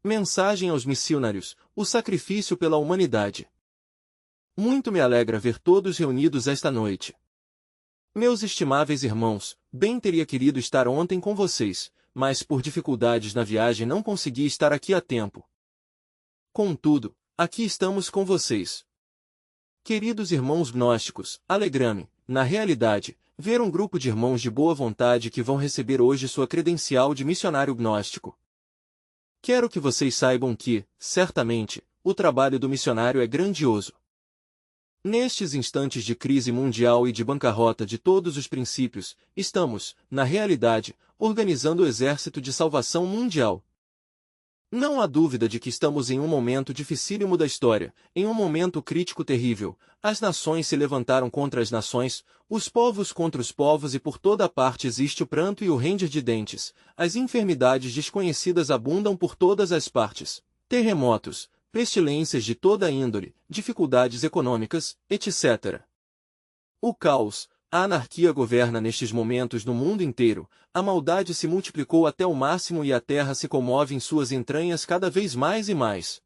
Mensagem aos missionários: o sacrifício pela humanidade. Muito me alegra ver todos reunidos esta noite. Meus estimáveis irmãos, bem teria querido estar ontem com vocês, mas por dificuldades na viagem não consegui estar aqui a tempo. Contudo, aqui estamos com vocês. Queridos irmãos gnósticos, alegra-me, na realidade, ver um grupo de irmãos de boa vontade que vão receber hoje sua credencial de missionário gnóstico. Quero que vocês saibam que, certamente, o trabalho do missionário é grandioso. Nestes instantes de crise mundial e de bancarrota de todos os princípios, estamos, na realidade, organizando o exército de salvação mundial. Não há dúvida de que estamos em um momento dificílimo da história, em um momento crítico terrível. As nações se levantaram contra as nações, os povos contra os povos e por toda parte existe o pranto e o ranger de dentes. As enfermidades desconhecidas abundam por todas as partes. Terremotos, pestilências de toda a índole, dificuldades econômicas, etc. O caos, a anarquia governa nestes momentos no mundo inteiro, a maldade se multiplicou até o máximo e a terra se comove em suas entranhas cada vez mais e mais.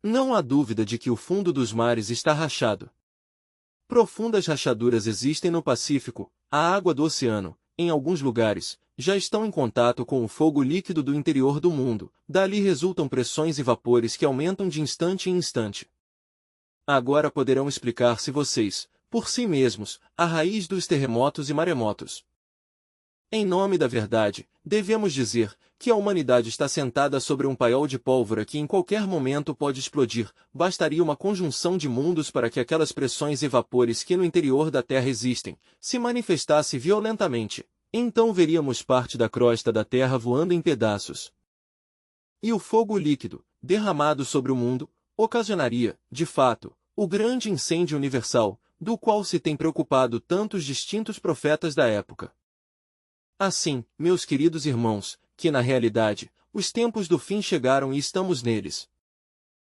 Não há dúvida de que o fundo dos mares está rachado. Profundas rachaduras existem no Pacífico, a água do oceano, em alguns lugares, já estão em contato com o fogo líquido do interior do mundo, dali resultam pressões e vapores que aumentam de instante em instante. Agora poderão explicar-se vocês, por si mesmos, a raiz dos terremotos e maremotos. Em nome da verdade, devemos dizer que a humanidade está sentada sobre um paiol de pólvora que em qualquer momento pode explodir. Bastaria uma conjunção de mundos para que aquelas pressões e vapores que no interior da Terra existem, se manifestasse violentamente. Então veríamos parte da crosta da Terra voando em pedaços. E o fogo líquido, derramado sobre o mundo, ocasionaria, de fato, o grande incêndio universal, do qual se têm preocupado tantos distintos profetas da época. Assim, meus queridos irmãos, que na realidade, os tempos do fim chegaram e estamos neles.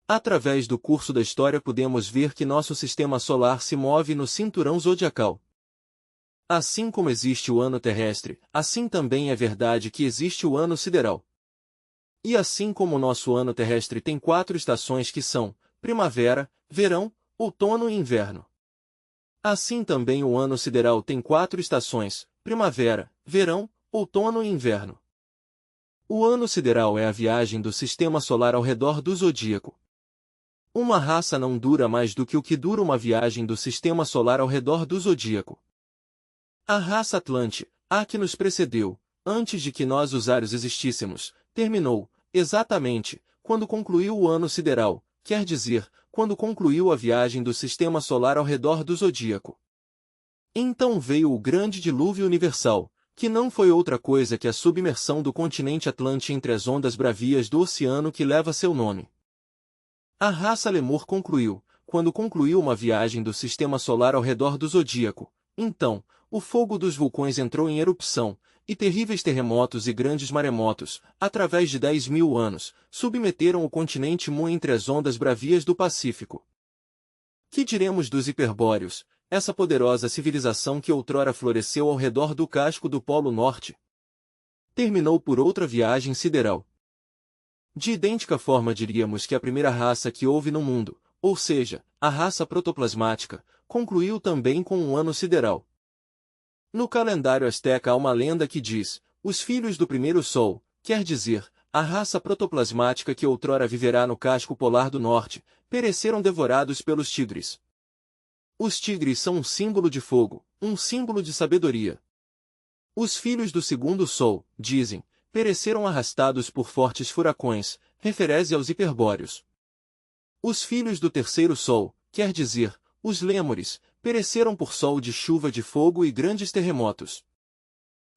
Através do curso da história podemos ver que nosso sistema solar se move no cinturão zodiacal. Assim como existe o ano terrestre, assim também é verdade que existe o ano sideral. E assim como o nosso ano terrestre tem 4 estações que são primavera, verão, outono e inverno. Assim também o ano sideral tem 4 estações, primavera, verão, outono e inverno. O ano sideral é a viagem do sistema solar ao redor do zodíaco. Uma raça não dura mais do que o que dura uma viagem do sistema solar ao redor do zodíaco. A raça Atlante, a que nos precedeu, antes de que nós os Ários existíssemos, terminou, exatamente, quando concluiu o ano sideral, quer dizer, quando concluiu a viagem do sistema solar ao redor do zodíaco. Então veio o grande dilúvio universal, que não foi outra coisa que a submersão do continente Atlante entre as ondas bravias do oceano que leva seu nome. A raça Lemur concluiu, quando concluiu uma viagem do sistema solar ao redor do zodíaco. Então, o fogo dos vulcões entrou em erupção, e terríveis terremotos e grandes maremotos, através de 10.000 anos, submeteram o continente Mu entre as ondas bravias do Pacífico. Que diremos dos hiperbóreos, essa poderosa civilização que outrora floresceu ao redor do casco do Polo Norte? Terminou por outra viagem sideral. De idêntica forma diríamos que a primeira raça que houve no mundo, ou seja, a raça protoplasmática, concluiu também com um ano sideral. No calendário asteca há uma lenda que diz, os filhos do primeiro sol, quer dizer, a raça protoplasmática que outrora viverá no casco polar do norte, pereceram devorados pelos tigres. Os tigres são um símbolo de fogo, um símbolo de sabedoria. Os filhos do segundo sol, dizem, pereceram arrastados por fortes furacões, refere-se aos hiperbóreos. Os filhos do terceiro sol, quer dizer, os lêmures, pereceram por sol de chuva de fogo e grandes terremotos.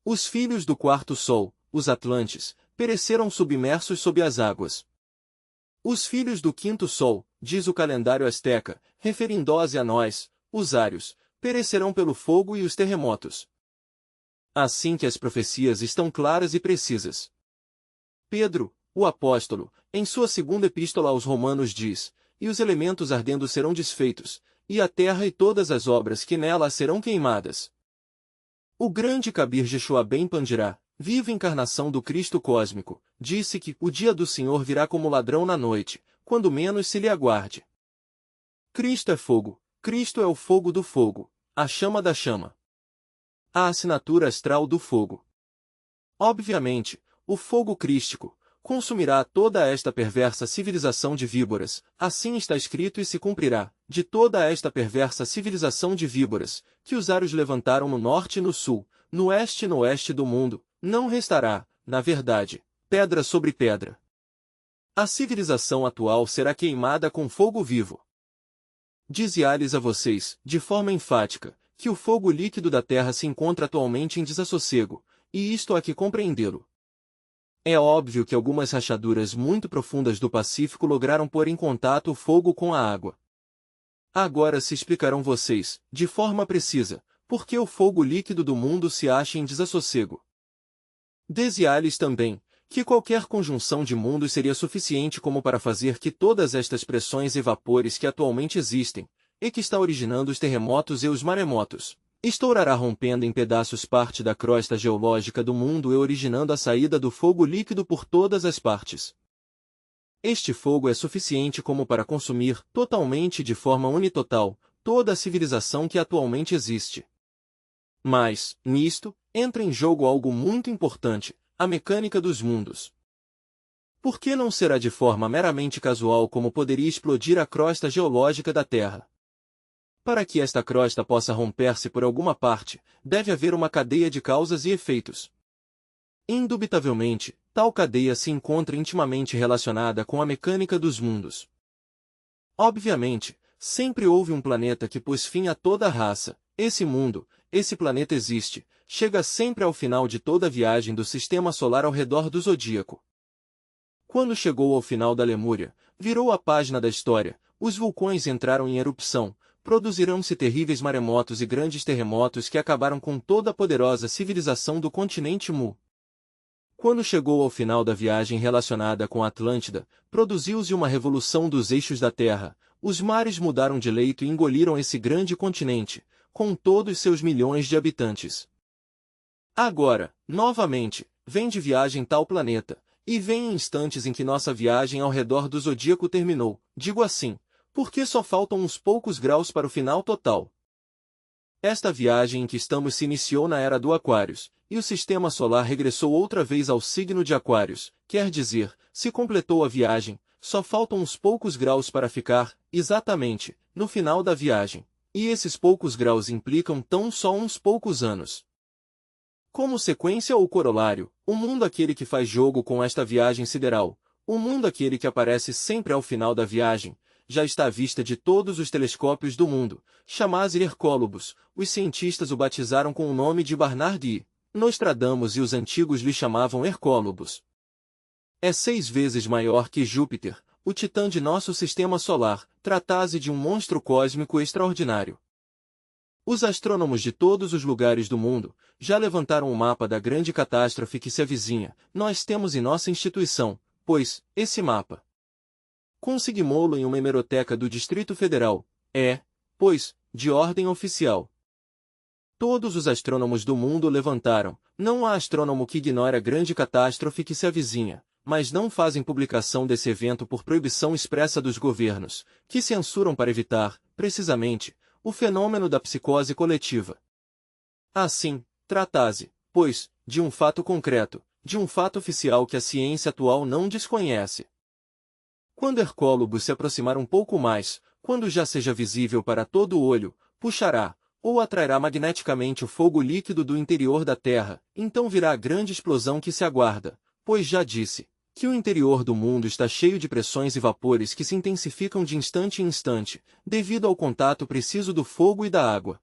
Os filhos do quarto sol, os atlantes, pereceram submersos sob as águas. Os filhos do quinto sol, diz o calendário asteca, referindo-se a nós, os ários, perecerão pelo fogo e os terremotos. Assim que as profecias estão claras e precisas. Pedro, o apóstolo, em sua segunda epístola aos Romanos diz, e os elementos ardendo serão desfeitos, e a terra e todas as obras que nela serão queimadas. O grande Kabir Jeshua Ben Pandirá, viva encarnação do Cristo cósmico, disse que o dia do Senhor virá como ladrão na noite, quando menos se lhe aguarde. Cristo é fogo, Cristo é o fogo do fogo, a chama da chama. A assinatura astral do fogo. Obviamente, o fogo crístico consumirá toda esta perversa civilização de víboras, assim está escrito e se cumprirá, de toda esta perversa civilização de víboras, que os aros levantaram no norte e no sul, no oeste e no oeste do mundo, não restará, na verdade, pedra sobre pedra. A civilização atual será queimada com fogo vivo. Dizia-lhes a vocês, de forma enfática, que o fogo líquido da Terra se encontra atualmente em desassossego, e isto há que compreendê-lo. É óbvio que algumas rachaduras muito profundas do Pacífico lograram pôr em contato o fogo com a água. Agora se explicarão vocês, de forma precisa, por que o fogo líquido do mundo se acha em desassossego. Dizia-lhes também, que qualquer conjunção de mundos seria suficiente como para fazer que todas estas pressões e vapores que atualmente existem, e que está originando os terremotos e os maremotos, estourará rompendo em pedaços parte da crosta geológica do mundo e originando a saída do fogo líquido por todas as partes. Este fogo é suficiente como para consumir, totalmente e de forma unitotal, toda a civilização que atualmente existe. Mas, nisto, entra em jogo algo muito importante, a mecânica dos mundos. Por que não será de forma meramente casual como poderia explodir a crosta geológica da Terra? Para que esta crosta possa romper-se por alguma parte, deve haver uma cadeia de causas e efeitos. Indubitavelmente, tal cadeia se encontra intimamente relacionada com a mecânica dos mundos. Obviamente, sempre houve um planeta que pôs fim a toda a raça. Esse mundo, esse planeta existe, chega sempre ao final de toda a viagem do sistema solar ao redor do zodíaco. Quando chegou ao final da Lemúria, virou a página da história, os vulcões entraram em erupção, produzirão-se terríveis maremotos e grandes terremotos que acabaram com toda a poderosa civilização do continente Mu. Quando chegou ao final da viagem relacionada com a Atlântida, produziu-se uma revolução dos eixos da Terra, os mares mudaram de leito e engoliram esse grande continente, com todos seus milhões de habitantes. Agora, novamente, vem de viagem tal planeta, e vem em instantes em que nossa viagem ao redor do zodíaco terminou, digo assim, porque só faltam uns poucos graus para o final total. Esta viagem em que estamos se iniciou na era do Aquários, e o sistema solar regressou outra vez ao signo de Aquários, quer dizer, se completou a viagem, só faltam uns poucos graus para ficar, exatamente, no final da viagem, e esses poucos graus implicam tão só uns poucos anos. Como sequência ou corolário, o mundo aquele que faz jogo com esta viagem sideral, o mundo aquele que aparece sempre ao final da viagem, já está à vista de todos os telescópios do mundo, chamado Hercólobos, os cientistas o batizaram com o nome de Barnard e Nostradamus e os antigos lhe chamavam Hercólobos. É 6 vezes maior que Júpiter, o titã de nosso sistema solar, trata-se de um monstro cósmico extraordinário. Os astrônomos de todos os lugares do mundo já levantaram o mapa da grande catástrofe que se avizinha, nós temos em nossa instituição, pois, esse mapa conseguimos-lo em uma hemeroteca do Distrito Federal, pois, de ordem oficial. Todos os astrônomos do mundo levantaram, não há astrônomo que ignore a grande catástrofe que se avizinha, mas não fazem publicação desse evento por proibição expressa dos governos, que censuram para evitar, precisamente, o fenômeno da psicose coletiva. Assim, trata-se, pois, de um fato concreto, de um fato oficial que a ciência atual não desconhece. Quando Hercólobos se aproximar um pouco mais, quando já seja visível para todo o olho, puxará, ou atrairá magneticamente o fogo líquido do interior da Terra, então virá a grande explosão que se aguarda, pois já disse, que o interior do mundo está cheio de pressões e vapores que se intensificam de instante em instante, devido ao contato preciso do fogo e da água.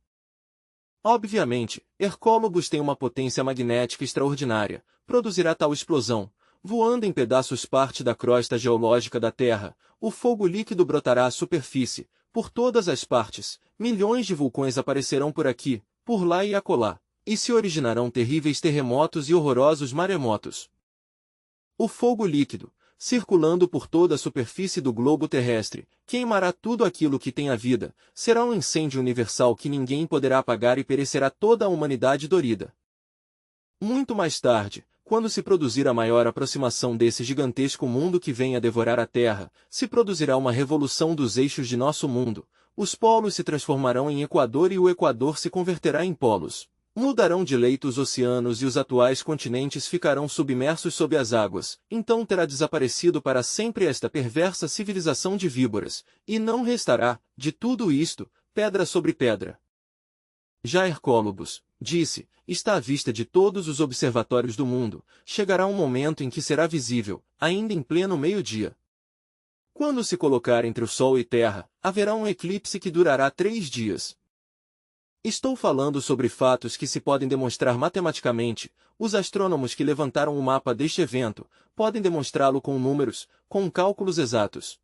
Obviamente, Hercólobos tem uma potência magnética extraordinária, produzirá tal explosão, voando em pedaços parte da crosta geológica da Terra, o fogo líquido brotará à superfície, por todas as partes, milhões de vulcões aparecerão por aqui, por lá e acolá, e se originarão terríveis terremotos e horrorosos maremotos. O fogo líquido, circulando por toda a superfície do globo terrestre, queimará tudo aquilo que tem a vida, será um incêndio universal que ninguém poderá apagar e perecerá toda a humanidade dorida. Muito mais tarde, quando se produzir a maior aproximação desse gigantesco mundo que vem a devorar a Terra, se produzirá uma revolução dos eixos de nosso mundo. Os polos se transformarão em equador e o equador se converterá em polos. Mudarão de leito os oceanos e os atuais continentes ficarão submersos sob as águas. Então terá desaparecido para sempre esta perversa civilização de víboras, e não restará, de tudo isto, pedra sobre pedra. Já Hercólobos disse, está à vista de todos os observatórios do mundo, chegará um momento em que será visível, ainda em pleno meio-dia. Quando se colocar entre o Sol e Terra, haverá um eclipse que durará 3 dias. Estou falando sobre fatos que se podem demonstrar matematicamente. Os astrônomos que levantaram o mapa deste evento podem demonstrá-lo com números, com cálculos exatos.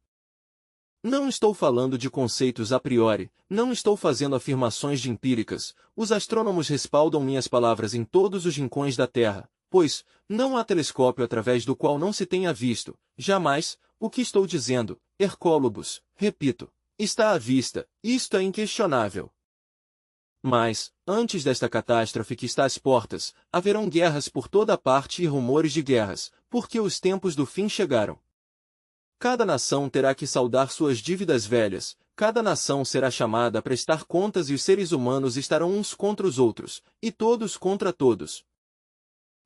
Não estou falando de conceitos a priori, não estou fazendo afirmações de empíricas. Os astrônomos respaldam minhas palavras em todos os rincões da Terra, pois não há telescópio através do qual não se tenha visto, jamais, o que estou dizendo. Hercólobos, repito, está à vista, isto é inquestionável. Mas, antes desta catástrofe que está às portas, haverão guerras por toda a parte e rumores de guerras, porque os tempos do fim chegaram. Cada nação terá que saldar suas dívidas velhas, cada nação será chamada a prestar contas e os seres humanos estarão uns contra os outros, e todos contra todos.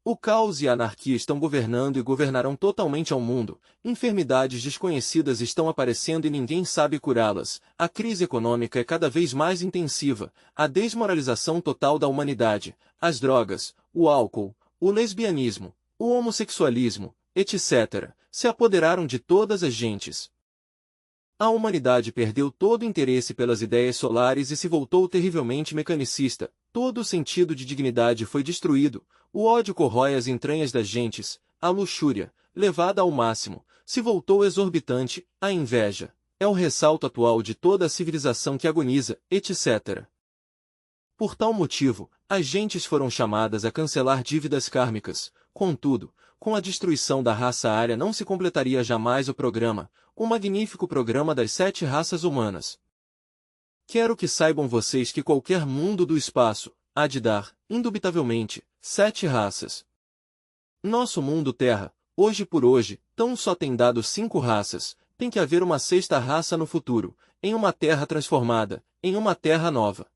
O caos e a anarquia estão governando e governarão totalmente ao mundo, enfermidades desconhecidas estão aparecendo e ninguém sabe curá-las, a crise econômica é cada vez mais intensiva, a desmoralização total da humanidade, as drogas, o álcool, o lesbianismo, o homossexualismo, etc., se apoderaram de todas as gentes. A humanidade perdeu todo o interesse pelas ideias solares e se voltou terrivelmente mecanicista, todo o sentido de dignidade foi destruído, o ódio corrói as entranhas das gentes, a luxúria, levada ao máximo, se voltou exorbitante, a inveja, é o ressalto atual de toda a civilização que agoniza, etc. Por tal motivo, as gentes foram chamadas a cancelar dívidas kármicas, contudo, com a destruição da raça ária não se completaria jamais o magnífico programa das 7 raças humanas. Quero que saibam vocês que qualquer mundo do espaço há de dar, indubitavelmente, 7 raças. Nosso mundo Terra, hoje por hoje, tão só tem dado 5 raças, tem que haver uma 6ª raça no futuro, em uma Terra transformada, em uma Terra nova.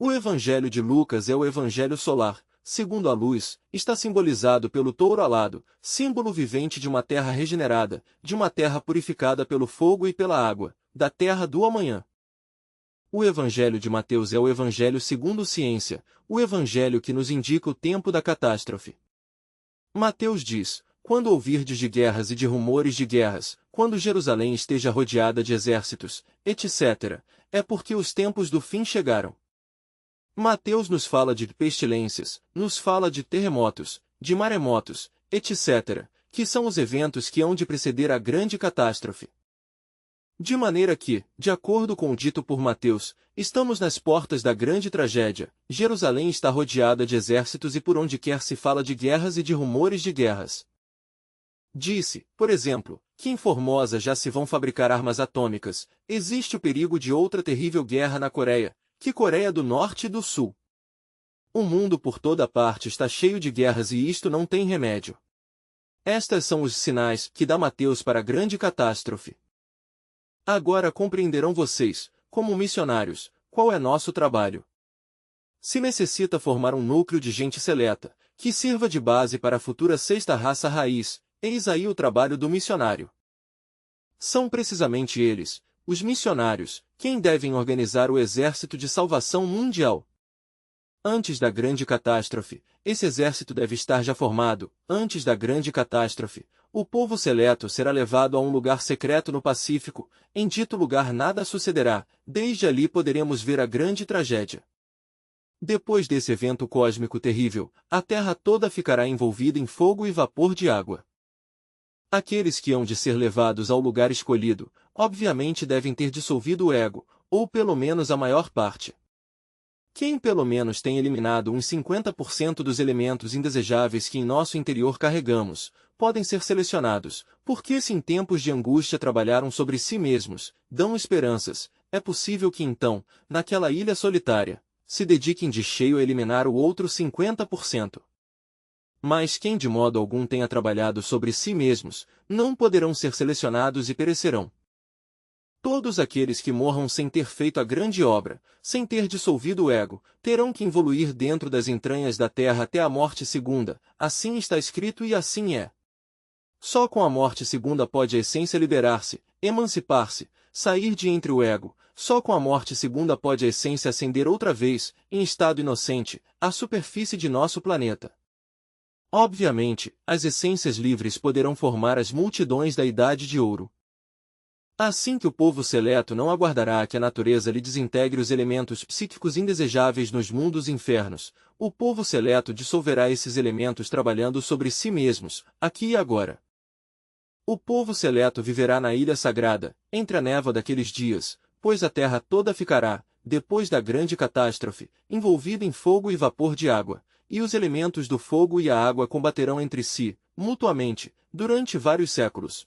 O Evangelho de Lucas é o Evangelho solar, segundo a luz, está simbolizado pelo touro alado, símbolo vivente de uma terra regenerada, de uma terra purificada pelo fogo e pela água, da terra do amanhã. O Evangelho de Mateus é o Evangelho segundo ciência, o Evangelho que nos indica o tempo da catástrofe. Mateus diz, quando ouvirdes de guerras e de rumores de guerras, quando Jerusalém esteja rodeada de exércitos, etc., é porque os tempos do fim chegaram. Mateus nos fala de pestilências, nos fala de terremotos, de maremotos, etc., que são os eventos que hão de preceder a grande catástrofe. De maneira que, de acordo com o dito por Mateus, estamos nas portas da grande tragédia, Jerusalém está rodeada de exércitos e por onde quer se fala de guerras e de rumores de guerras. Disse, por exemplo, que em Formosa já se vão fabricar armas atômicas, existe o perigo de outra terrível guerra na Coreia, que Coreia do Norte e do Sul. O mundo por toda parte está cheio de guerras e isto não tem remédio. Estas são os sinais que dá Mateus para a grande catástrofe. Agora compreenderão vocês, como missionários, qual é nosso trabalho. Se necessita formar um núcleo de gente seleta, que sirva de base para a futura 6ª raça raiz, eis aí o trabalho do missionário. São precisamente eles, os missionários, quem devem organizar o exército de salvação mundial. Antes da grande catástrofe, esse exército deve estar já formado. Antes da grande catástrofe, o povo seleto será levado a um lugar secreto no Pacífico, em dito lugar nada sucederá, desde ali poderemos ver a grande tragédia. Depois desse evento cósmico terrível, a Terra toda ficará envolvida em fogo e vapor de água. Aqueles que hão de ser levados ao lugar escolhido, obviamente devem ter dissolvido o ego, ou pelo menos a maior parte. Quem pelo menos tem eliminado uns 50% dos elementos indesejáveis que em nosso interior carregamos, podem ser selecionados, porque se em tempos de angústia trabalharam sobre si mesmos, dão esperanças, é possível que então, naquela ilha solitária, se dediquem de cheio a eliminar o outro 50%. Mas quem de modo algum tenha trabalhado sobre si mesmos, não poderão ser selecionados e perecerão. Todos aqueles que morram sem ter feito a grande obra, sem ter dissolvido o ego, terão que evoluir dentro das entranhas da terra até a morte segunda, assim está escrito e assim é. Só com a morte segunda pode a essência liberar-se, emancipar-se, sair de entre o ego, só com a morte segunda pode a essência ascender outra vez, em estado inocente, à superfície de nosso planeta. Obviamente, as essências livres poderão formar as multidões da Idade de Ouro. Assim que o povo seleto não aguardará que a natureza lhe desintegre os elementos psíquicos indesejáveis nos mundos infernos, o povo seleto dissolverá esses elementos trabalhando sobre si mesmos, aqui e agora. O povo seleto viverá na ilha sagrada, entre a névoa daqueles dias, pois a terra toda ficará, depois da grande catástrofe, envolvida em fogo e vapor de água, e os elementos do fogo e a água combaterão entre si, mutuamente, durante vários séculos.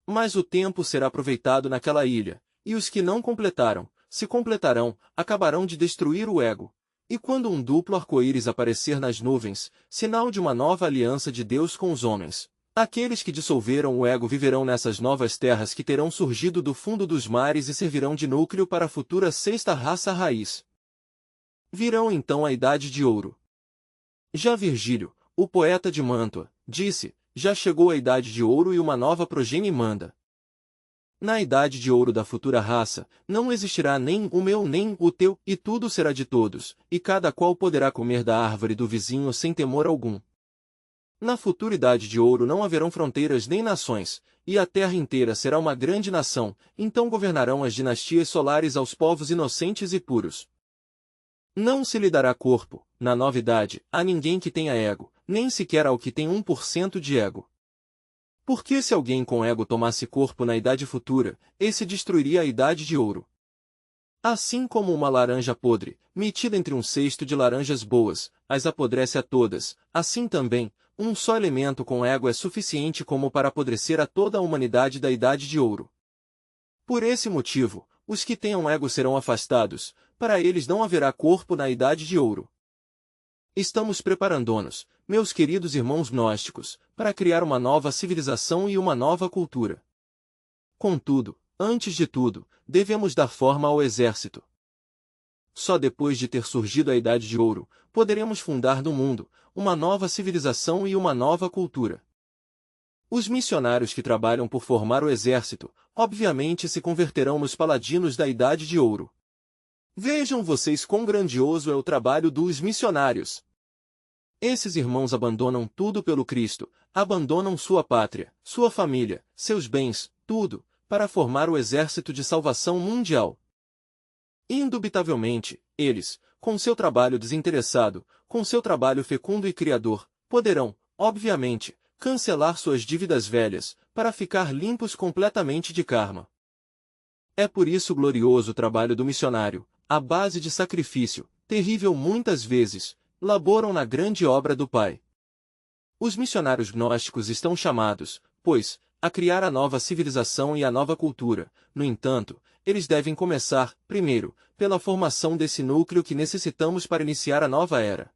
Mas o tempo será aproveitado naquela ilha, e os que não completaram, se completarão, acabarão de destruir o ego. E quando um duplo arco-íris aparecer nas nuvens, sinal de uma nova aliança de Deus com os homens, aqueles que dissolveram o ego viverão nessas novas terras que terão surgido do fundo dos mares e servirão de núcleo para a futura sexta raça raiz. Virão então a Idade de Ouro. Já Virgílio, o poeta de Mântua, disse: já chegou a Idade de Ouro e uma nova progenie manda. Na Idade de Ouro da futura raça, não existirá nem o meu nem o teu, e tudo será de todos, e cada qual poderá comer da árvore do vizinho sem temor algum. Na futura Idade de Ouro não haverão fronteiras nem nações, e a terra inteira será uma grande nação, então governarão as dinastias solares aos povos inocentes e puros. Não se lhe dará corpo, na nova idade, a ninguém que tenha ego, nem sequer ao que tem 1% de ego. Porque se alguém com ego tomasse corpo na idade futura, esse destruiria a Idade de Ouro. Assim como uma laranja podre, metida entre um cesto de laranjas boas, as apodrece a todas, assim também, um só elemento com ego é suficiente como para apodrecer a toda a humanidade da Idade de Ouro. Por esse motivo, os que tenham ego serão afastados, para eles não haverá corpo na Idade de Ouro. Estamos preparando-nos, meus queridos irmãos gnósticos, para criar uma nova civilização e uma nova cultura. Contudo, antes de tudo, devemos dar forma ao exército. Só depois de ter surgido a Idade de Ouro, poderemos fundar no mundo uma nova civilização e uma nova cultura. Os missionários que trabalham por formar o exército, obviamente se converterão nos paladinos da Idade de Ouro. Vejam vocês quão grandioso é o trabalho dos missionários. Esses irmãos abandonam tudo pelo Cristo, abandonam sua pátria, sua família, seus bens, tudo, para formar o exército de salvação mundial. Indubitavelmente, eles, com seu trabalho desinteressado, com seu trabalho fecundo e criador, poderão, obviamente, cancelar suas dívidas velhas, para ficar limpos completamente de karma. É por isso o glorioso trabalho do missionário, à base de sacrifício, terrível muitas vezes, laboram na grande obra do Pai. Os missionários gnósticos estão chamados, pois, a criar a nova civilização e a nova cultura. No entanto, eles devem começar, primeiro, pela formação desse núcleo que necessitamos para iniciar a nova era.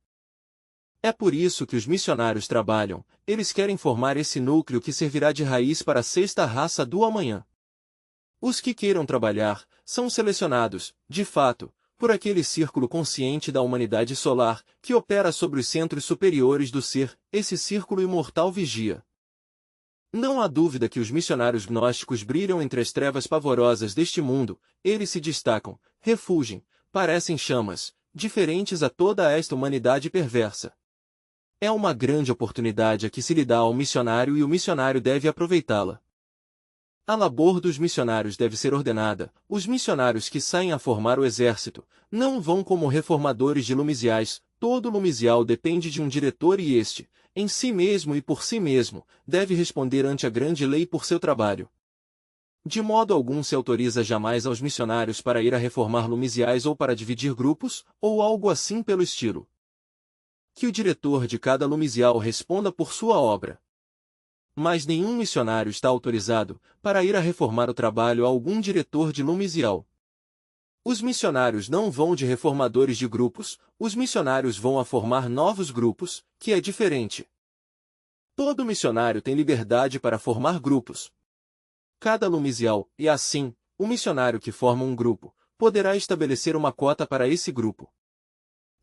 É por isso que os missionários trabalham, eles querem formar esse núcleo que servirá de raiz para a sexta raça do amanhã. Os que queiram trabalhar, são selecionados, de fato, por aquele círculo consciente da humanidade solar, que opera sobre os centros superiores do ser, esse círculo imortal vigia. Não há dúvida que os missionários gnósticos brilham entre as trevas pavorosas deste mundo, eles se destacam, refulgem, parecem chamas, diferentes a toda esta humanidade perversa. É uma grande oportunidade a que se lhe dá ao missionário e o missionário deve aproveitá-la. A labor dos missionários deve ser ordenada. Os missionários que saem a formar o exército, não vão como reformadores de lumisiais, todo lumisial depende de um diretor e este, em si mesmo e por si mesmo, deve responder ante a grande lei por seu trabalho. De modo algum se autoriza jamais aos missionários para ir a reformar lumisiais ou para dividir grupos, ou algo assim pelo estilo. Que o diretor de cada lumisial responda por sua obra. Mas nenhum missionário está autorizado para ir a reformar o trabalho a algum diretor de lumisial. Os missionários não vão de reformadores de grupos, os missionários vão a formar novos grupos, que é diferente. Todo missionário tem liberdade para formar grupos. Cada lumisial, e assim, o missionário que forma um grupo, poderá estabelecer uma cota para esse grupo.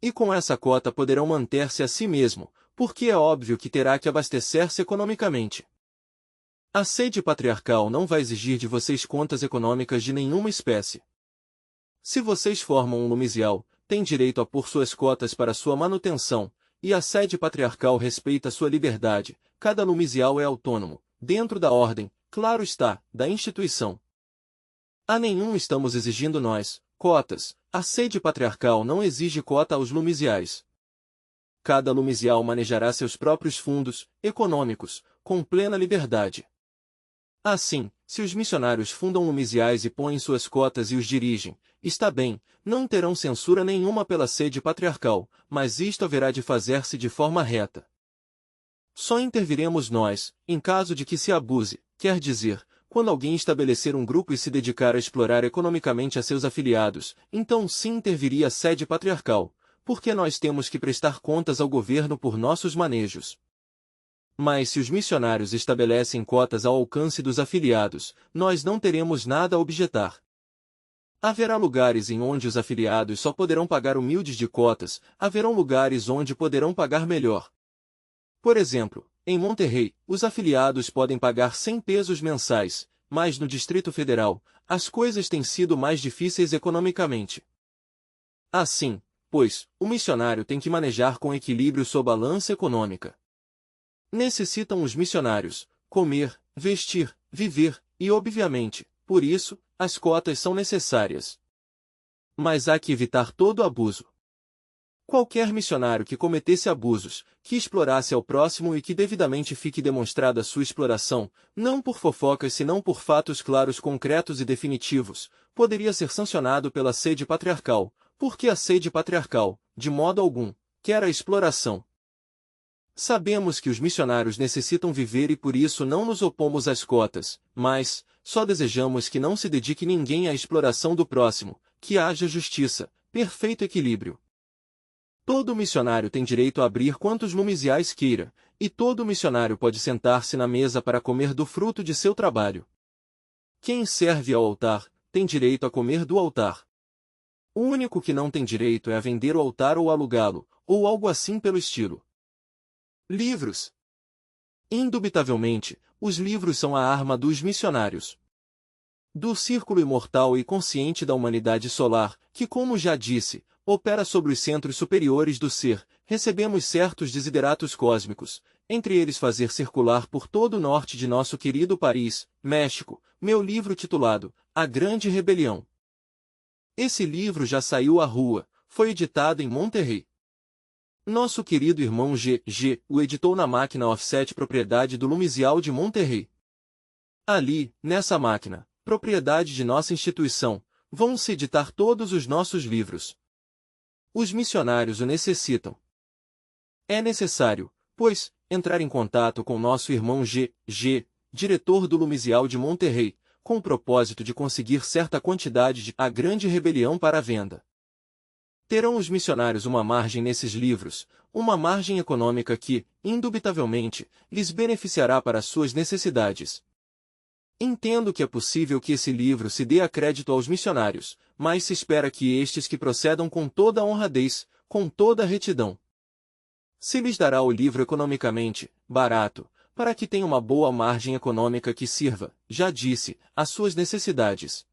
E com essa cota poderão manter-se a si mesmo, porque é óbvio que terá que abastecer-se economicamente. A sede patriarcal não vai exigir de vocês contas econômicas de nenhuma espécie. Se vocês formam um lumisial, têm direito a pôr suas cotas para sua manutenção, e a sede patriarcal respeita sua liberdade. Cada lumisial é autônomo, dentro da ordem, claro está, da instituição. A nenhum estamos exigindo nós, cotas, a sede patriarcal não exige cota aos lumisiais. Cada lumisial manejará seus próprios fundos econômicos, com plena liberdade. Assim, se os missionários fundam lumisiais e põem suas cotas e os dirigem, está bem, não terão censura nenhuma pela sede patriarcal, mas isto haverá de fazer-se de forma reta. Só interviremos nós, em caso de que se abuse, quer dizer, quando alguém estabelecer um grupo e se dedicar a explorar economicamente a seus afiliados, então sim interviria a sede patriarcal, porque nós temos que prestar contas ao governo por nossos manejos. Mas se os missionários estabelecem cotas ao alcance dos afiliados, nós não teremos nada a objetar. Haverá lugares em onde os afiliados só poderão pagar humildes de cotas, haverão lugares onde poderão pagar melhor. Por exemplo, em Monterrey, os afiliados podem pagar 100 pesos mensais, mas no Distrito Federal, as coisas têm sido mais difíceis economicamente. Assim, pois, o missionário tem que manejar com equilíbrio sua balança econômica. Necessitam os missionários comer, vestir, viver, e obviamente, por isso, as cotas são necessárias. Mas há que evitar todo abuso. Qualquer missionário que cometesse abusos, que explorasse ao próximo e que devidamente fique demonstrada sua exploração, não por fofocas senão por fatos claros, concretos e definitivos, poderia ser sancionado pela sede patriarcal, porque a sede patriarcal, de modo algum, quer a exploração. Sabemos que os missionários necessitam viver e por isso não nos opomos às cotas, mas só desejamos que não se dedique ninguém à exploração do próximo, que haja justiça, perfeito equilíbrio. Todo missionário tem direito a abrir quantos lumisiais queira, e todo missionário pode sentar-se na mesa para comer do fruto de seu trabalho. Quem serve ao altar, tem direito a comer do altar. O único que não tem direito é a vender o altar ou alugá-lo, ou algo assim pelo estilo. Livros. Indubitavelmente, os livros são a arma dos missionários. Do círculo imortal e consciente da humanidade solar, que, como já disse, opera sobre os centros superiores do ser, recebemos certos desideratos cósmicos, entre eles fazer circular por todo o norte de nosso querido país, México, meu livro titulado A Grande Rebelião. Esse livro já saiu à rua, foi editado em Monterrey. Nosso querido irmão G. o editou na máquina offset propriedade do Lumisial de Monterrey. Ali, nessa máquina, propriedade de nossa instituição, vão-se editar todos os nossos livros. Os missionários o necessitam. É necessário, pois, entrar em contato com nosso irmão G, diretor do Lumisial de Monterrey, com o propósito de conseguir certa quantidade de A Grande Rebelião para a venda. Terão os missionários uma margem nesses livros, uma margem econômica que, indubitavelmente, lhes beneficiará para suas necessidades. Entendo que é possível que esse livro se dê a crédito aos missionários, mas se espera que estes que procedam com toda a honradez, com toda a retidão. Se lhes dará o livro economicamente barato, para que tenha uma boa margem econômica que sirva, já disse, às suas necessidades.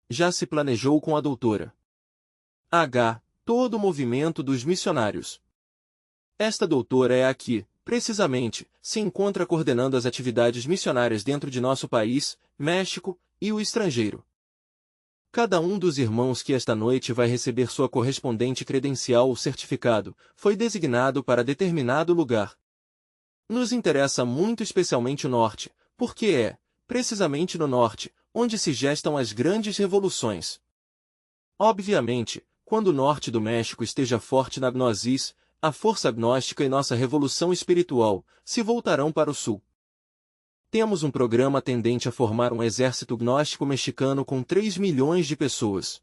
Já se planejou com a doutora todo o movimento dos missionários. Esta doutora é a que, precisamente, se encontra coordenando as atividades missionárias dentro de nosso país, México, e o estrangeiro. Cada um dos irmãos que esta noite vai receber sua correspondente credencial ou certificado, foi designado para determinado lugar. Nos interessa muito especialmente o norte, porque é, precisamente no norte, onde se gestam as grandes revoluções. Obviamente, quando o norte do México esteja forte na gnosis, a força gnóstica e nossa revolução espiritual se voltarão para o sul. Temos um programa tendente a formar um exército gnóstico mexicano com 3 milhões de pessoas.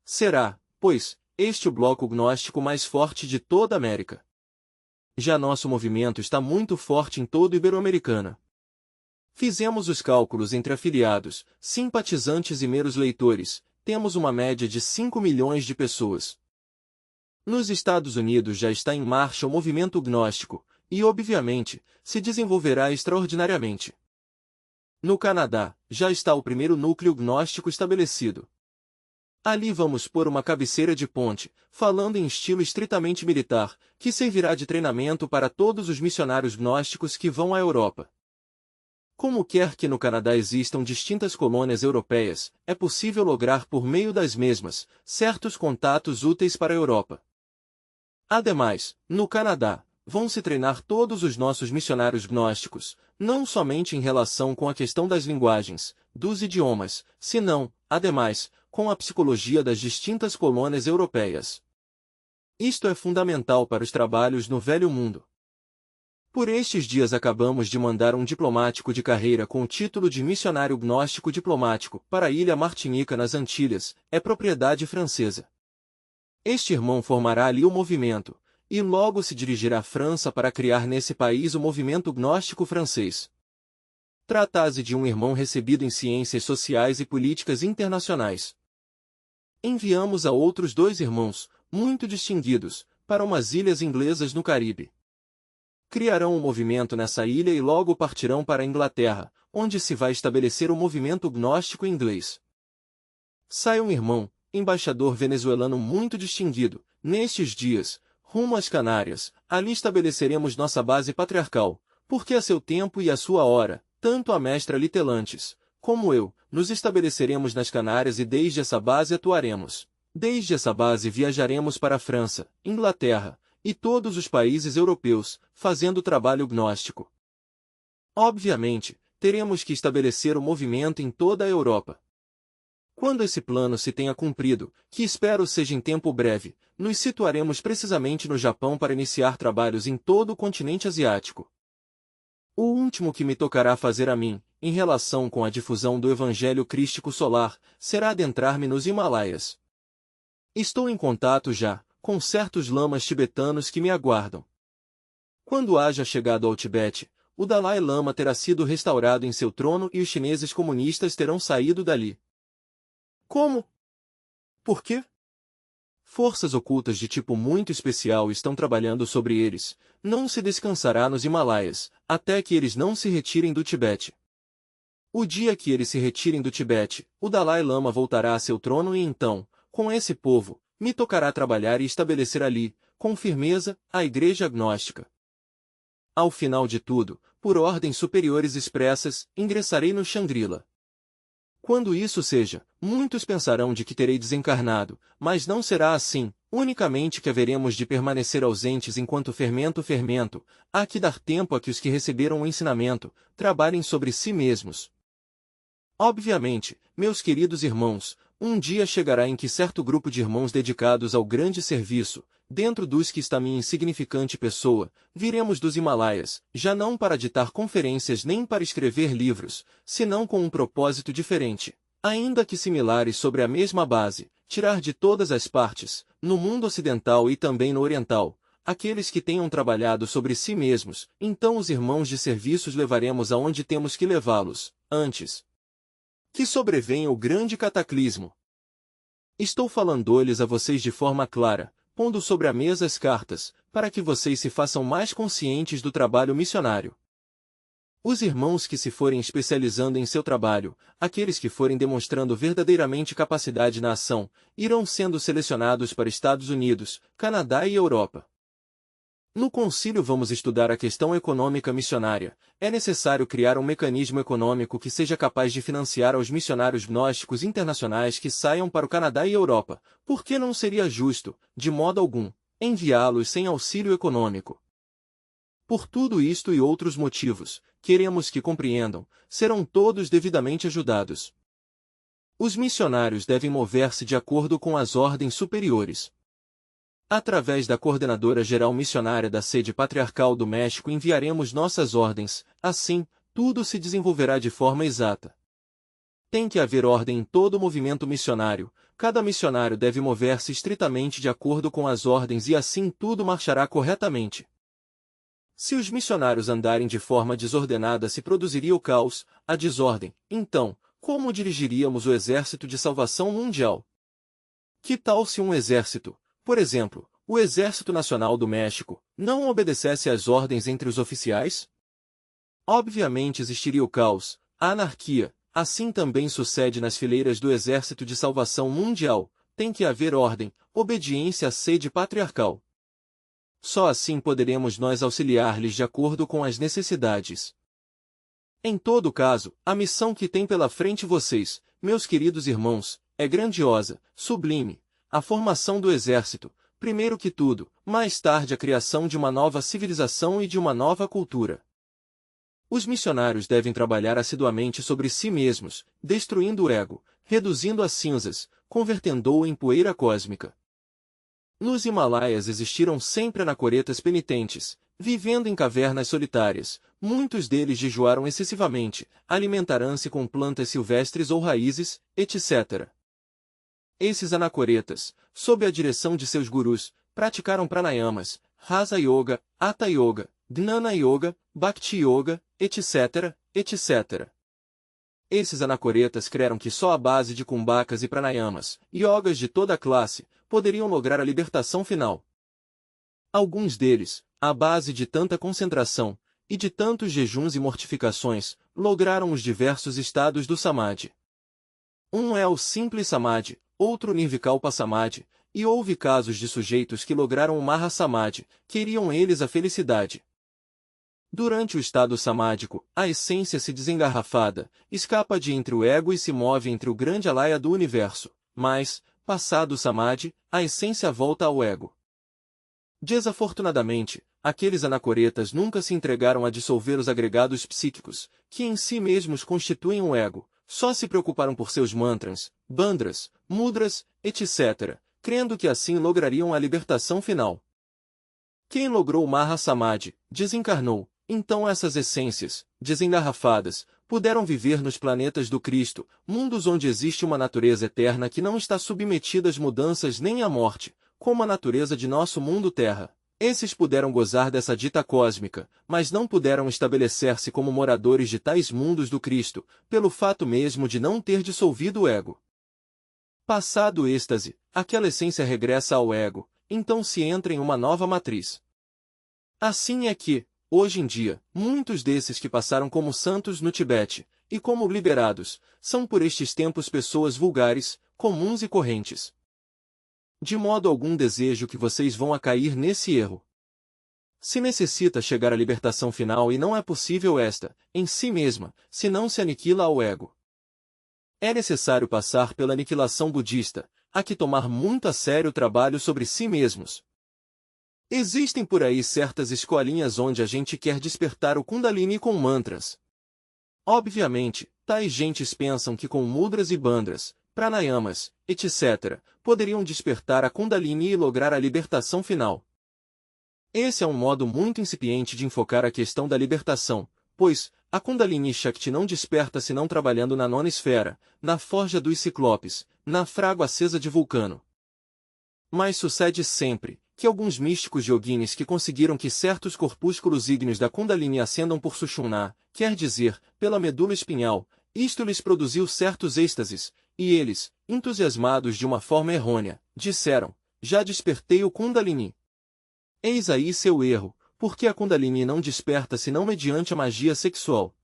Será, pois, este o bloco gnóstico mais forte de toda a América. Já nosso movimento está muito forte em toda a Ibero-Americana. Fizemos os cálculos entre afiliados, simpatizantes e meros leitores, temos uma média de 5 milhões de pessoas. Nos Estados Unidos já está em marcha o movimento gnóstico, e obviamente, se desenvolverá extraordinariamente. No Canadá, já está o primeiro núcleo gnóstico estabelecido. Ali vamos pôr uma cabeceira de ponte, falando em estilo estritamente militar, que servirá de treinamento para todos os missionários gnósticos que vão à Europa. Como quer que no Canadá existam distintas colônias europeias, é possível lograr por meio das mesmas, certos contatos úteis para a Europa. Ademais, no Canadá, vão se treinar todos os nossos missionários gnósticos, não somente em relação com a questão das linguagens, dos idiomas, senão, ademais, com a psicologia das distintas colônias europeias. Isto é fundamental para os trabalhos no Velho Mundo. Por estes dias acabamos de mandar um diplomático de carreira com o título de missionário gnóstico diplomático para a Ilha Martinica nas Antilhas, é propriedade francesa. Este irmão formará ali o movimento, e logo se dirigirá à França para criar nesse país o movimento gnóstico francês. Trata-se de um irmão recebido em ciências sociais e políticas internacionais. Enviamos a outros 2 irmãos, muito distinguidos, para umas ilhas inglesas no Caribe. Criarão um movimento nessa ilha e logo partirão para a Inglaterra, onde se vai estabelecer o movimento gnóstico inglês. Sai um irmão, embaixador venezuelano muito distinguido, nestes dias, rumo às Canárias, ali estabeleceremos nossa base patriarcal, porque a seu tempo e a sua hora, tanto a mestra Litelantes, como eu, nos estabeleceremos nas Canárias e desde essa base atuaremos. Desde essa base viajaremos para a França, Inglaterra, e todos os países europeus, fazendo trabalho gnóstico. Obviamente, teremos que estabelecer o movimento em toda a Europa. Quando esse plano se tenha cumprido, que espero seja em tempo breve, nos situaremos precisamente no Japão para iniciar trabalhos em todo o continente asiático. O último que me tocará fazer a mim, em relação com a difusão do Evangelho Crístico Solar, será adentrar-me nos Himalaias. Estou em contato já, com certos lamas tibetanos que me aguardam. Quando haja chegado ao Tibete, o Dalai Lama terá sido restaurado em seu trono e os chineses comunistas terão saído dali. Como? Por quê? Forças ocultas de tipo muito especial estão trabalhando sobre eles. Não se descansará nos Himalaias, até que eles não se retirem do Tibete. O dia que eles se retirem do Tibete, o Dalai Lama voltará a seu trono e então, com esse povo, me tocará trabalhar e estabelecer ali, com firmeza, a Igreja Gnóstica. Ao final de tudo, por ordens superiores expressas, ingressarei no Shangri-La. Quando isso seja, muitos pensarão de que terei desencarnado, mas não será assim, unicamente que haveremos de permanecer ausentes enquanto fermento, há que dar tempo a que os que receberam o ensinamento, trabalhem sobre si mesmos. Obviamente, meus queridos irmãos, um dia chegará em que certo grupo de irmãos dedicados ao grande serviço, dentro dos que está minha insignificante pessoa, viremos dos Himalaias, já não para ditar conferências nem para escrever livros, senão com um propósito diferente, ainda que similares sobre a mesma base, tirar de todas as partes, no mundo ocidental e também no oriental, aqueles que tenham trabalhado sobre si mesmos, então os irmãos de serviços levaremos aonde temos que levá-los, antes que sobrevenha o grande cataclismo. Estou falando-lhes a vocês de forma clara, pondo sobre a mesa as cartas, para que vocês se façam mais conscientes do trabalho missionário. Os irmãos que se forem especializando em seu trabalho, aqueles que forem demonstrando verdadeiramente capacidade na ação, irão sendo selecionados para Estados Unidos, Canadá e Europa. No concílio vamos estudar a questão econômica missionária. É necessário criar um mecanismo econômico que seja capaz de financiar aos missionários gnósticos internacionais que saiam para o Canadá e Europa, porque não seria justo, de modo algum, enviá-los sem auxílio econômico. Por tudo isto e outros motivos, queremos que compreendam, serão todos devidamente ajudados. Os missionários devem mover-se de acordo com as ordens superiores. Através da Coordenadora Geral Missionária da Sede Patriarcal do México enviaremos nossas ordens, assim, tudo se desenvolverá de forma exata. Tem que haver ordem em todo o movimento missionário, cada missionário deve mover-se estritamente de acordo com as ordens e assim tudo marchará corretamente. Se os missionários andarem de forma desordenada se produziria o caos, a desordem, então, como dirigiríamos o exército de salvação mundial? Que tal se um exército, por exemplo, o Exército Nacional do México, não obedecesse às ordens entre os oficiais? Obviamente existiria o caos, a anarquia. Assim também sucede nas fileiras do Exército de Salvação Mundial, tem que haver ordem, obediência à sede patriarcal. Só assim poderemos nós auxiliar-lhes de acordo com as necessidades. Em todo caso, a missão que tem pela frente vocês, meus queridos irmãos, é grandiosa, sublime, a formação do exército, primeiro que tudo, mais tarde a criação de uma nova civilização e de uma nova cultura. Os missionários devem trabalhar assiduamente sobre si mesmos, destruindo o ego, reduzindo a cinzas, convertendo-o em poeira cósmica. Nos Himalaias existiram sempre anacoretas penitentes, vivendo em cavernas solitárias, muitos deles jejuaram excessivamente, alimentaram-se com plantas silvestres ou raízes, etc. Esses anacoretas, sob a direção de seus gurus, praticaram pranayamas, Raja Yoga, Hatha Yoga, Dhyana Yoga, Bhakti Yoga, etc., etc. Esses anacoretas creram que só à base de kumbakas e pranayamas, yogas de toda a classe, poderiam lograr a libertação final. Alguns deles, à base de tanta concentração, e de tantos jejuns e mortificações, lograram os diversos estados do Samadhi. Um é o simples Samadhi, outro Nirvikalpa Samadhi, e houve casos de sujeitos que lograram o Maha Samadhi, queriam eles a felicidade. Durante o estado samádico, a essência se desengarrafada, escapa de entre o ego e se move entre o grande alaya do universo, mas, passado o samadhi, a essência volta ao ego. Desafortunadamente, aqueles anacoretas nunca se entregaram a dissolver os agregados psíquicos, que em si mesmos constituem o ego, só se preocuparam por seus mantras, bandhas, mudras, etc., crendo que assim lograriam a libertação final. Quem logrou o Maha Samadhi, desencarnou. Então essas essências, desengarrafadas, puderam viver nos planetas do Cristo, mundos onde existe uma natureza eterna que não está submetida às mudanças nem à morte, como a natureza de nosso mundo Terra. Esses puderam gozar dessa dita cósmica, mas não puderam estabelecer-se como moradores de tais mundos do Cristo, pelo fato mesmo de não ter dissolvido o ego. Passado o êxtase, aquela essência regressa ao ego, então se entra em uma nova matriz. Assim é que, hoje em dia, muitos desses que passaram como santos no Tibete, e como liberados, são por estes tempos pessoas vulgares, comuns e correntes. De modo algum desejo que vocês vão a cair nesse erro. Se necessita chegar à libertação final e não é possível esta, em si mesma, se não se aniquila ao ego. É necessário passar pela aniquilação budista, há que tomar muito a sério o trabalho sobre si mesmos. Existem por aí certas escolinhas onde a gente quer despertar o Kundalini com mantras. Obviamente, tais gentes pensam que com mudras e bandhas, pranayamas, etc., poderiam despertar a Kundalini e lograr a libertação final. Esse é um modo muito incipiente de enfocar a questão da libertação, pois, a Kundalini Shakti não desperta senão trabalhando na nona esfera, na forja dos ciclopes, na frágua acesa de Vulcano. Mas sucede sempre que alguns místicos yoginis que conseguiram que certos corpúsculos ígneos da Kundalini ascendam por Sushumna, quer dizer, pela medula espinhal, isto lhes produziu certos êxtases, e eles, entusiasmados de uma forma errônea, disseram, já despertei o Kundalini. Eis aí seu erro, porque a Kundalini não desperta senão mediante a magia sexual.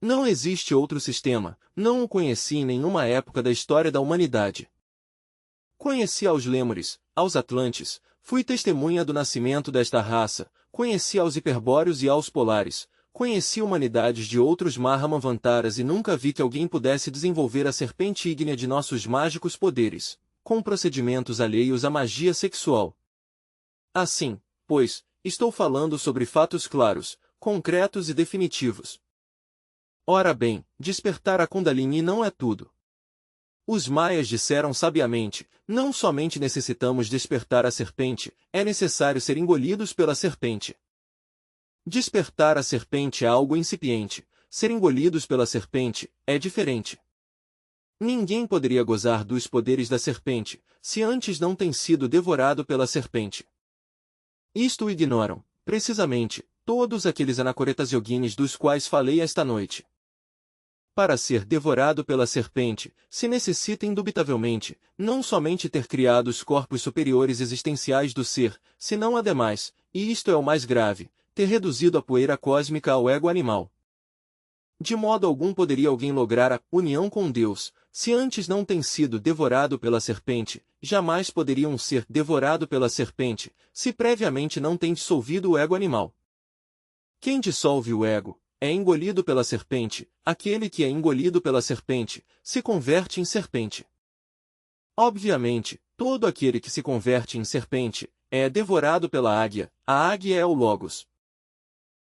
Não existe outro sistema, não o conheci em nenhuma época da história da humanidade. Conheci aos Lêmures, aos Atlantes, fui testemunha do nascimento desta raça, conheci aos Hiperbóreos e aos Polares, conheci humanidades de outros Mahamanvantaras e nunca vi que alguém pudesse desenvolver a serpente ígnea de nossos mágicos poderes, com procedimentos alheios à magia sexual. Assim, pois, estou falando sobre fatos claros, concretos e definitivos. Ora bem, despertar a Kundalini não é tudo. Os maias disseram sabiamente, não somente necessitamos despertar a serpente, é necessário ser engolidos pela serpente. Despertar a serpente é algo incipiente, ser engolidos pela serpente é diferente. Ninguém poderia gozar dos poderes da serpente, se antes não tem sido devorado pela serpente. Isto o ignoram, precisamente, todos aqueles anacoretas yoginis dos quais falei esta noite. Para ser devorado pela serpente, se necessita indubitavelmente, não somente ter criado os corpos superiores existenciais do ser, senão ademais, e isto é o mais grave, ter reduzido a poeira cósmica ao ego animal. De modo algum poderia alguém lograr a união com Deus, se antes não tem sido devorado pela serpente, jamais poderia um ser devorado pela serpente, se previamente não tem dissolvido o ego animal. Quem dissolve o ego, é engolido pela serpente, aquele que é engolido pela serpente, se converte em serpente. Obviamente, todo aquele que se converte em serpente, é devorado pela águia, a águia é o Logos.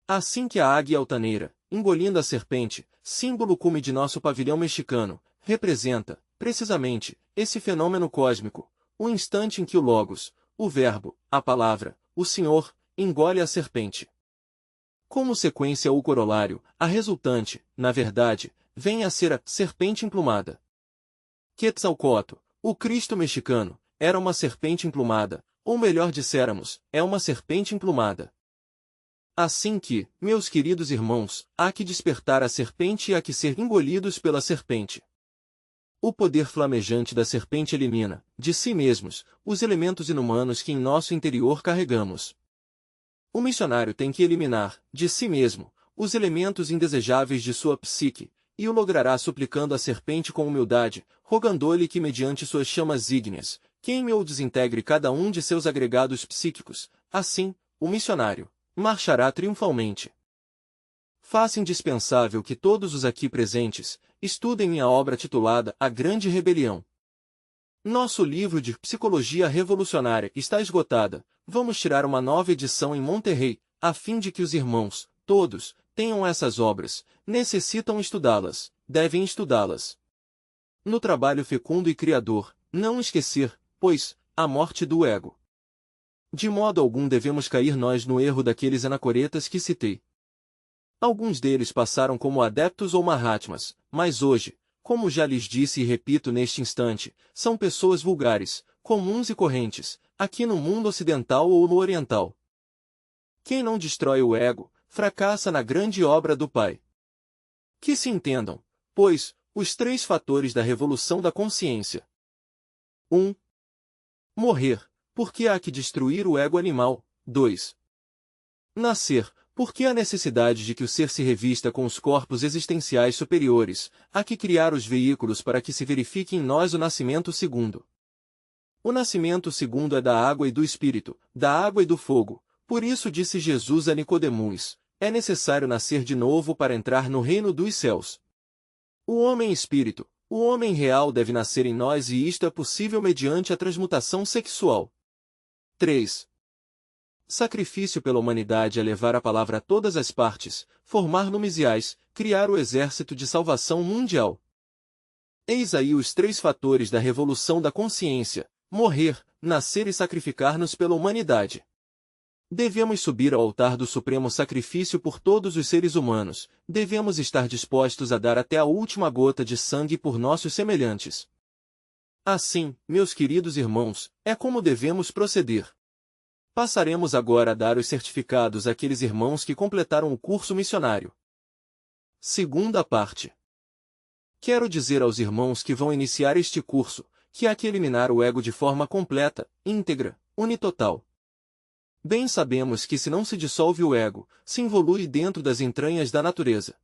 Assim que a águia altaneira, engolindo a serpente, símbolo cume de nosso pavilhão mexicano, representa, precisamente, esse fenômeno cósmico, o instante em que o Logos, o Verbo, a Palavra, o Senhor, engole a serpente. Como sequência ou corolário, a resultante, na verdade, vem a ser a serpente emplumada. Quetzalcóatl, o Cristo mexicano, era uma serpente emplumada, ou melhor disséramos, é uma serpente emplumada. Assim que, meus queridos irmãos, há que despertar a serpente e há que ser engolidos pela serpente. O poder flamejante da serpente elimina, de si mesmos, os elementos inumanos que em nosso interior carregamos. O missionário tem que eliminar, de si mesmo, os elementos indesejáveis de sua psique, e o logrará suplicando a serpente com humildade, rogando-lhe que mediante suas chamas ígneas, queime ou desintegre cada um de seus agregados psíquicos. Assim, o missionário marchará triunfalmente. Faça indispensável que todos os aqui presentes estudem minha obra titulada A Grande Rebelião. Nosso livro de Psicologia Revolucionária está esgotada. Vamos tirar uma nova edição em Monterrey, a fim de que os irmãos, todos, tenham essas obras, necessitam estudá-las, devem estudá-las. No trabalho fecundo e criador, não esquecer, pois, a morte do ego. De modo algum devemos cair nós no erro daqueles anacoretas que citei. Alguns deles passaram como adeptos ou mahatmas, mas hoje, como já lhes disse e repito neste instante, são pessoas vulgares, comuns e correntes, aqui no mundo ocidental ou no oriental. Quem não destrói o ego, fracassa na grande obra do Pai. Que se entendam, pois, os 3 fatores da revolução da consciência. 1. Morrer, porque há que destruir o ego animal. 2. Nascer, porque há necessidade de que o ser se revista com os corpos existenciais superiores, há que criar os veículos para que se verifique em nós o nascimento segundo. O nascimento segundo é da água e do Espírito, da água e do fogo. Por isso disse Jesus a Nicodemos, é necessário nascer de novo para entrar no reino dos céus. O homem espírito, o homem real deve nascer em nós e isto é possível mediante a transmutação sexual. 3. Sacrifício pela humanidade é levar a palavra a todas as partes, formar numisiais, criar o exército de salvação mundial. Eis aí os 3 fatores da revolução da consciência: morrer, nascer e sacrificar-nos pela humanidade. Devemos subir ao altar do supremo sacrifício por todos os seres humanos, devemos estar dispostos a dar até a última gota de sangue por nossos semelhantes. Assim, meus queridos irmãos, é como devemos proceder. Passaremos agora a dar os certificados àqueles irmãos que completaram o curso missionário. Segunda parte. Quero dizer aos irmãos que vão iniciar este curso, que há que eliminar o ego de forma completa, íntegra, unitotal. Bem sabemos que se não se dissolve o ego, se involui dentro das entranhas da natureza.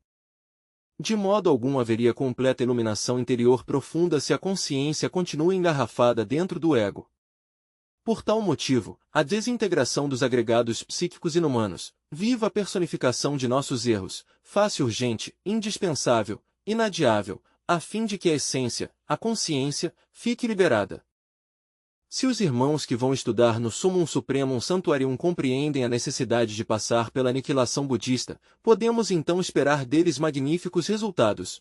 De modo algum haveria completa iluminação interior profunda se a consciência continua engarrafada dentro do ego. Por tal motivo, a desintegração dos agregados psíquicos inumanos, viva a personificação de nossos erros, face urgente, indispensável, inadiável, a fim de que a essência, a consciência, fique liberada. Se os irmãos que vão estudar no Summum Supremum Santuarium compreendem a necessidade de passar pela aniquilação budista, podemos então esperar deles magníficos resultados.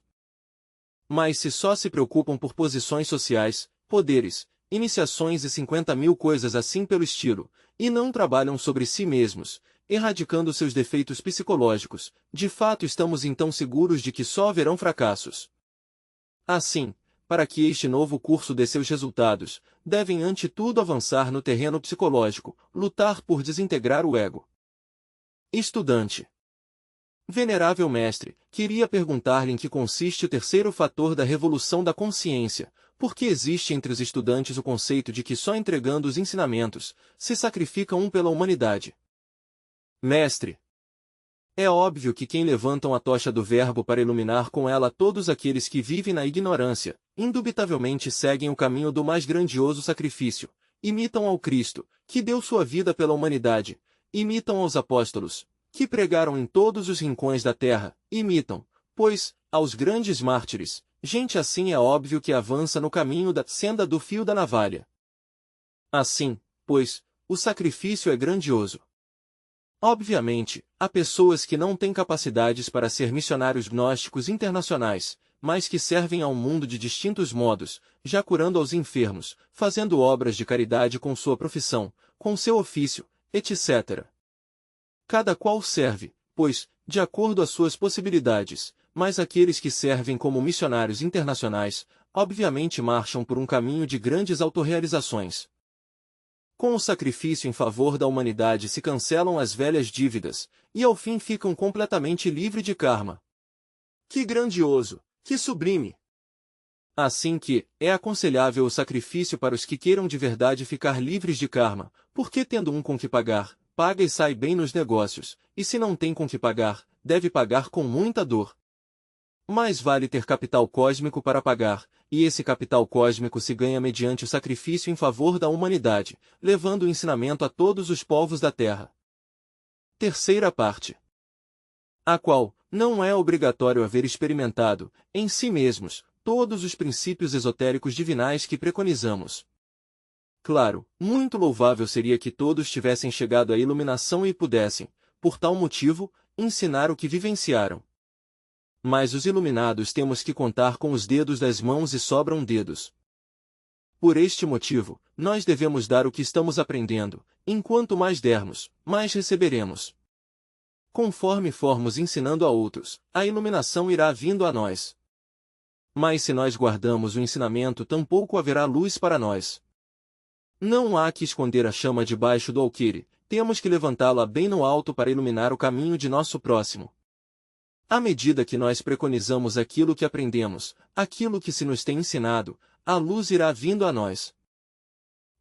Mas se só se preocupam por posições sociais, poderes, iniciações e 50.000 coisas assim pelo estilo, e não trabalham sobre si mesmos, erradicando seus defeitos psicológicos, de fato estamos então seguros de que só haverão fracassos. Assim, para que este novo curso dê seus resultados, devem ante tudo avançar no terreno psicológico, lutar por desintegrar o ego. Estudante. Venerável mestre, queria perguntar-lhe em que consiste o terceiro fator da revolução da consciência, porque existe entre os estudantes o conceito de que só entregando os ensinamentos, se sacrifica um pela humanidade. Mestre. É óbvio que quem levantam a tocha do verbo para iluminar com ela todos aqueles que vivem na ignorância, indubitavelmente seguem o caminho do mais grandioso sacrifício, imitam ao Cristo, que deu sua vida pela humanidade, imitam aos apóstolos, que pregaram em todos os rincões da terra, imitam, pois, aos grandes mártires, gente assim é óbvio que avança no caminho da senda do fio da navalha. Assim, pois, o sacrifício é grandioso. Obviamente, há pessoas que não têm capacidades para ser missionários gnósticos internacionais, mas que servem ao mundo de distintos modos, já curando aos enfermos, fazendo obras de caridade com sua profissão, com seu ofício, etc. Cada qual serve, pois, de acordo às suas possibilidades, mas aqueles que servem como missionários internacionais, obviamente marcham por um caminho de grandes autorrealizações. Com o sacrifício em favor da humanidade se cancelam as velhas dívidas, e ao fim ficam completamente livres de karma. Que grandioso! Que sublime! Assim que, é aconselhável o sacrifício para os que queiram de verdade ficar livres de karma, porque tendo um com que pagar, paga e sai bem nos negócios, e se não tem com que pagar, deve pagar com muita dor. Mais vale ter capital cósmico para pagar, e esse capital cósmico se ganha mediante o sacrifício em favor da humanidade, levando o ensinamento a todos os povos da Terra. Terceira parte. A qual, não é obrigatório haver experimentado, em si mesmos, todos os princípios esotéricos divinais que preconizamos. Claro, muito louvável seria que todos tivessem chegado à iluminação e pudessem, por tal motivo, ensinar o que vivenciaram. Mas os iluminados temos que contar com os dedos das mãos e sobram dedos. Por este motivo, nós devemos dar o que estamos aprendendo, enquanto mais dermos, mais receberemos. Conforme formos ensinando a outros, a iluminação irá vindo a nós. Mas se nós guardamos o ensinamento, tampouco haverá luz para nós. Não há que esconder a chama debaixo do alqueire, temos que levantá-la bem no alto para iluminar o caminho de nosso próximo. À medida que nós preconizamos aquilo que aprendemos, aquilo que se nos tem ensinado, a luz irá vindo a nós.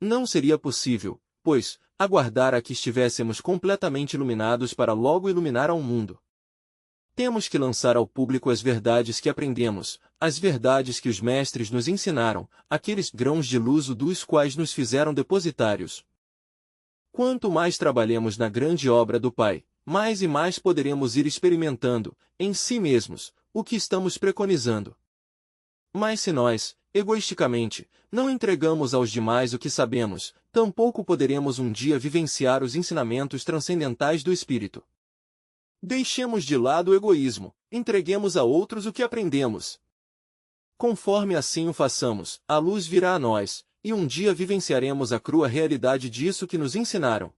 Não seria possível, pois, aguardar a que estivéssemos completamente iluminados para logo iluminar ao mundo. Temos que lançar ao público as verdades que aprendemos, as verdades que os mestres nos ensinaram, aqueles grãos de luz dos quais nos fizeram depositários. Quanto mais trabalhemos na grande obra do Pai, mais e mais poderemos ir experimentando, em si mesmos, o que estamos preconizando. Mas se nós, egoisticamente, não entregamos aos demais o que sabemos, tampouco poderemos um dia vivenciar os ensinamentos transcendentais do Espírito. Deixemos de lado o egoísmo, entreguemos a outros o que aprendemos. Conforme assim o façamos, a luz virá a nós, e um dia vivenciaremos a crua realidade disso que nos ensinaram.